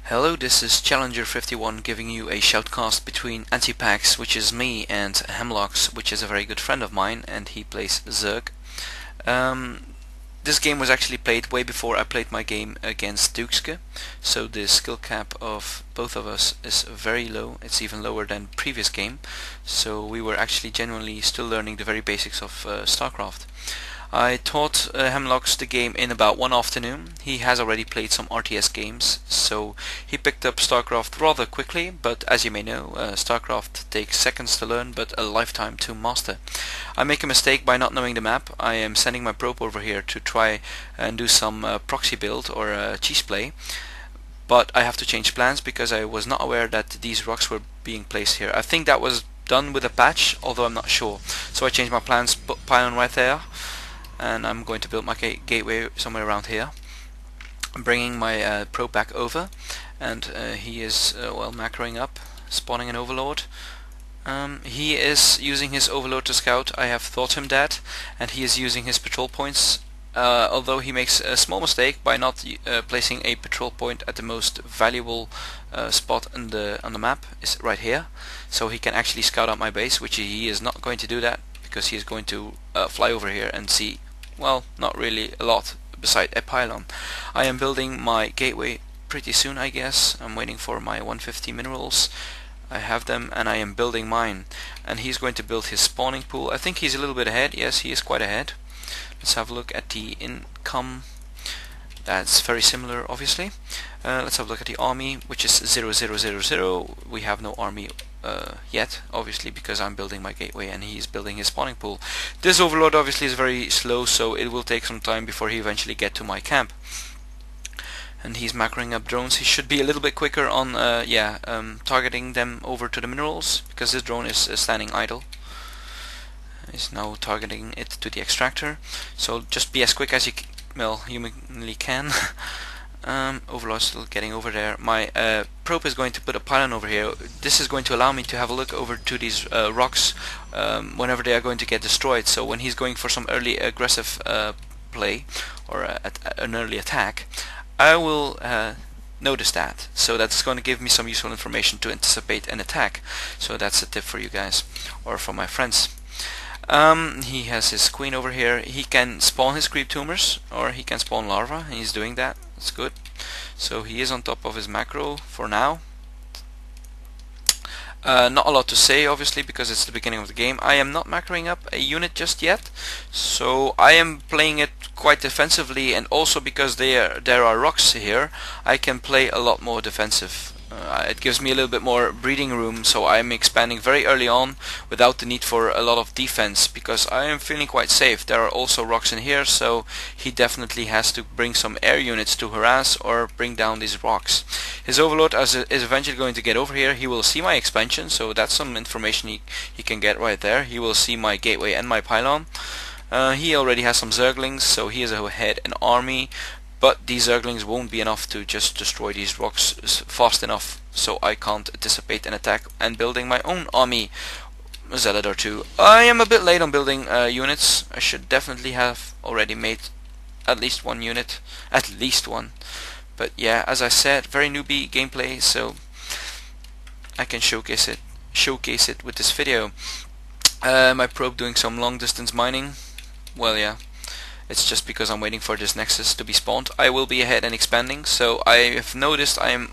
Hello, this is Challenger51 giving you a shoutcast between AntiPax, which is me, and Hemlox, which is a very good friend of mine, and he plays Zerg. This game was actually played way before I played my game against Dukeske, so the skill cap of both of us is very low. It's even lower than previous game, so we were actually genuinely still learning the very basics of Starcraft. I taught Hemlox the game in about one afternoon. He has already played some RTS games, so he picked up Starcraft rather quickly, but as you may know, Starcraft takes seconds to learn but a lifetime to master. I make a mistake by not knowing the map. I am sending my probe over here to try and do some proxy build or cheese play, but I have to change plans because I was not aware that these rocks were being placed here. I think that was done with a patch, although I'm not sure. So I changed my plans, put pylon right there, and I'm going to build my gateway somewhere around here. I'm bringing my probe back over, and he is well macroing up, spawning an overlord. He is using his overlord to scout. I have taught him that, and he is using his patrol points, although he makes a small mistake by not placing a patrol point at the most valuable spot on the map, is right here, so he can actually scout out my base, which he is not going to do that because he is going to fly over here and see, well, not really a lot beside a pylon. I am building my gateway pretty soon, I guess. I'm waiting for my 150 minerals. I have them, and I am building mine, and he's going to build his spawning pool. I think he's a little bit ahead. Yes, he is quite ahead. Let's have a look at the income. That's very similar, obviously. Let's have a look at the army, which is 0000. We have no army yet, obviously, because I'm building my gateway and he's building his spawning pool. This overlord obviously is very slow, so it will take some time before he eventually get to my camp. And he's macroing up drones. He should be a little bit quicker on targeting them over to the minerals, because this drone is standing idle. He's now targeting it to the extractor, so just be as quick as you humanly can. Overlord still getting over there. My probe is going to put a pylon over here. This is going to allow me to have a look over to these rocks whenever they are going to get destroyed. So when he's going for some early aggressive play or an early attack, I will notice that. So that's going to give me some useful information to anticipate an attack. So that's a tip for you guys, or for my friends. He has his queen over here. He can spawn his creep tumors, or he can spawn larvae, and he's doing that. That's good. So he is on top of his macro for now. Not a lot to say, obviously, because it's the beginning of the game. I am not macroing up a unit just yet, so I am playing it quite defensively, and also because there are rocks here, I can play a lot more defensive. It gives me a little bit more breathing room, so I'm expanding very early on without the need for a lot of defense, because I am feeling quite safe. There are also rocks in here, so he definitely has to bring some air units to harass or bring down these rocks. His overlord is eventually going to get over here. He will see my expansion, so that's some information he can get right there. He will see my gateway and my pylon. He already has some Zerglings, so he is ahead an army. But these Zerglings won't be enough to just destroy these rocks fast enough, so I can't anticipate an attack and building my own army, a zealot or two. I am a bit late on building units. I should definitely have already made at least one unit, at least one. But yeah, as I said, very newbie gameplay, so I can showcase it with this video. My probe doing some long distance mining. Well, yeah. It's just because I'm waiting for this nexus to be spawned. I will be ahead and expanding, so I have noticed I am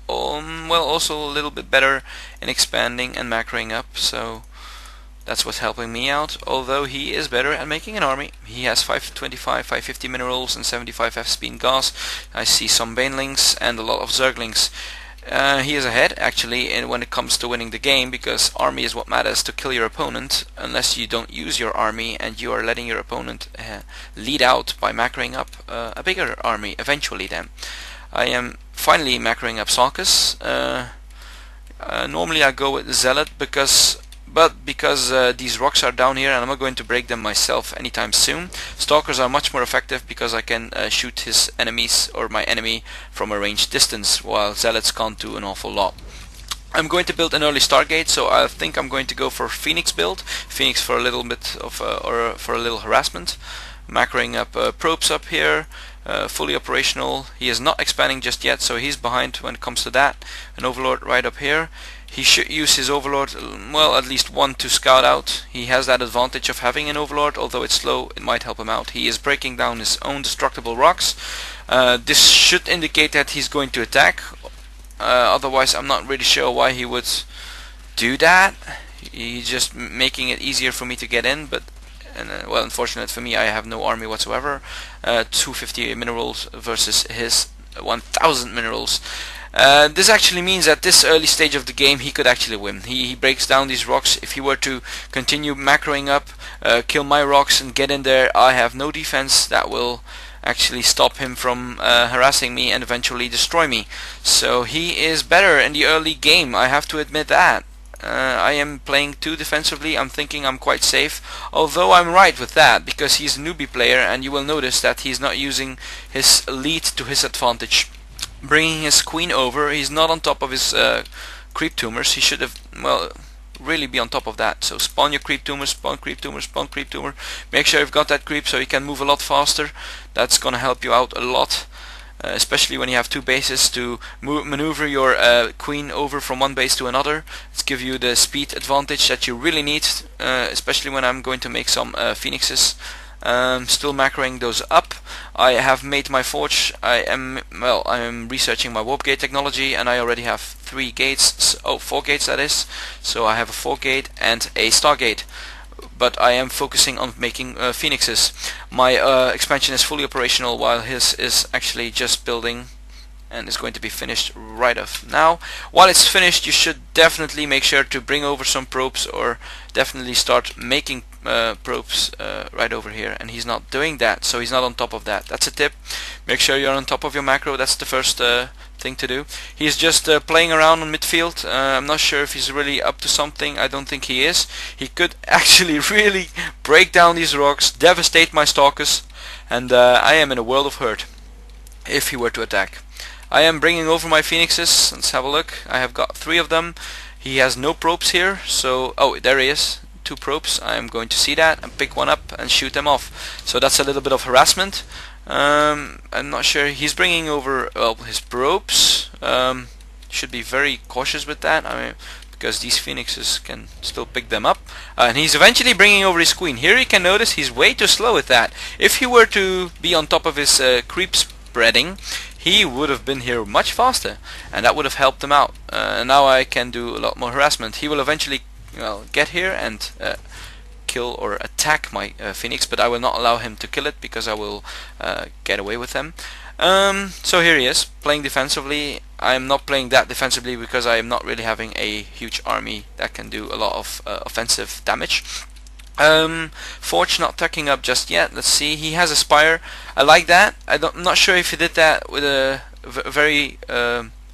well, also a little bit better in expanding and macroing up, so that's what's helping me out. Although he is better at making an army. He has 525, 550 minerals and 75 FSP in gas. I see some banelings and a lot of Zerglings. He is ahead actually when it comes to winning the game, because army is what matters to kill your opponent, unless you don't use your army and you are letting your opponent lead out by macroing up a bigger army eventually. Then I am finally macroing up Sarkis. Normally I go with Zealot because these rocks are down here and I'm not going to break them myself anytime soon. Stalkers are much more effective because I can shoot his enemies or my enemy from a ranged distance, while Zealots can't do an awful lot. I'm going to build an early Stargate, so I think I'm going to go for Phoenix build. Phoenix for a little bit of or for a little harassment. Macroing up probes up here. fully operational. He is not expanding just yet, so he's behind when it comes to that. An Overlord right up here. He should use his Overlord, well, at least one to scout out. He has that advantage of having an Overlord, although it's slow, it might help him out. He is breaking down his own destructible rocks. This should indicate that he's going to attack. Otherwise, I'm not really sure why he would do that. He's just making it easier for me to get in, but well, unfortunate for me, I have no army whatsoever. 250 minerals versus his 1000 minerals. This actually means at this early stage of the game he could actually win. He breaks down these rocks. If he were to continue macroing up, kill my rocks and get in there, I have no defense that will actually stop him from harassing me and eventually destroy me. So he is better in the early game, I have to admit that. I am playing too defensively. I'm thinking I'm quite safe, although I'm right with that, because he's a newbie player, and you will notice that he's not using his lead to his advantage. Bringing his queen over, he's not on top of his creep tumors. He should have, well, really be on top of that. So spawn your creep tumor, spawn creep tumor, spawn creep tumor. Make sure you've got that creep so you can move a lot faster. That's gonna help you out a lot. Especially when you have two bases to maneuver your queen over from one base to another. It's give you the speed advantage that you really need, especially when I'm going to make some phoenixes. Still macroing those up. I have made my forge. I am researching my warp gate technology, and I already have 4 gates, that is. So I have a 4 gate and a Stargate. But I am focusing on making phoenixes. My expansion is fully operational, while his is actually just building and is going to be finished right off now. While it's finished, you should definitely make sure to bring over some probes, or definitely start making probes right over here, and he's not doing that, so he's not on top of that. That's a tip. Make sure you're on top of your macro. That's the first thing to do. He's just playing around on midfield. I'm not sure if he's really up to something. I don't think he is. He could actually really break down these rocks, devastate my stalkers, and I am in a world of hurt if he were to attack. I am bringing over my phoenixes. Let's have a look. I have got 3 of them. He has no probes here, so oh, there he is. 2 probes. I am going to see that and pick one up and shoot them off. So that's a little bit of harassment. I'm not sure. He's bringing over his probes. Should be very cautious with that. I mean, because these phoenixes can still pick them up. And he's eventually bringing over his queen. Here you can notice he's way too slow with that. If he were to be on top of his creep spreading, he would have been here much faster, and that would have helped him out. Now I can do a lot more harassment. He will eventually get here and kill or attack my phoenix, but I will not allow him to kill it because I will get away with him. So here he is playing defensively. I am not playing that defensively because I am not really having a huge army that can do a lot of offensive damage. Forge not tucking up just yet. Let's see. He has a spire. I like that. I'm not sure if he did that with a very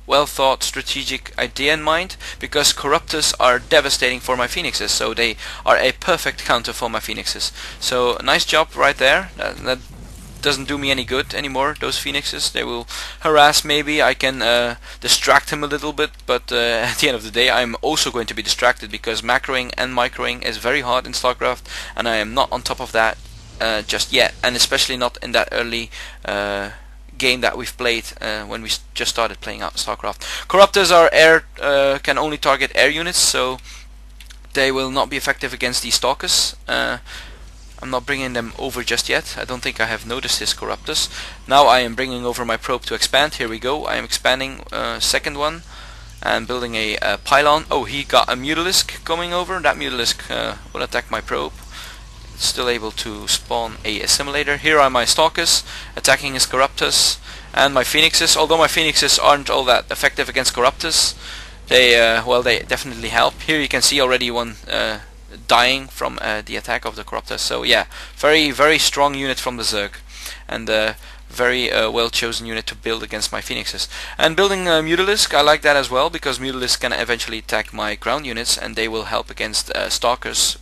well thought strategic idea in mind, because corruptors are devastating for my phoenixes, so they are a perfect counter for my phoenixes. So nice job right there. That doesn't do me any good anymore. Those phoenixes, they will harass. Maybe I can distract him a little bit, but at the end of the day I'm also going to be distracted, because macroing and microing is very hard in Starcraft, and I am not on top of that just yet, and especially not in that early game that we've played when we just started playing out Starcraft. Corruptors are air, can only target air units, so they will not be effective against these stalkers. I'm not bringing them over just yet. I don't think I have noticed his corruptors. Now I am bringing over my probe to expand. Here we go. I am expanding second one and building a pylon. Oh, he got a mutalisk coming over. That mutalisk will attack my probe. It's still able to spawn a assimilator. Here are my stalkers attacking his corruptors and my phoenixes. Although my phoenixes aren't all that effective against corruptors, they they definitely help. Here you can see already one dying from the attack of the corruptors. So yeah, very strong unit from the Zerg, and very well chosen unit to build against my phoenixes. And building mutalisk, I like that as well, because mutalisk can eventually attack my ground units, and they will help against stalkers,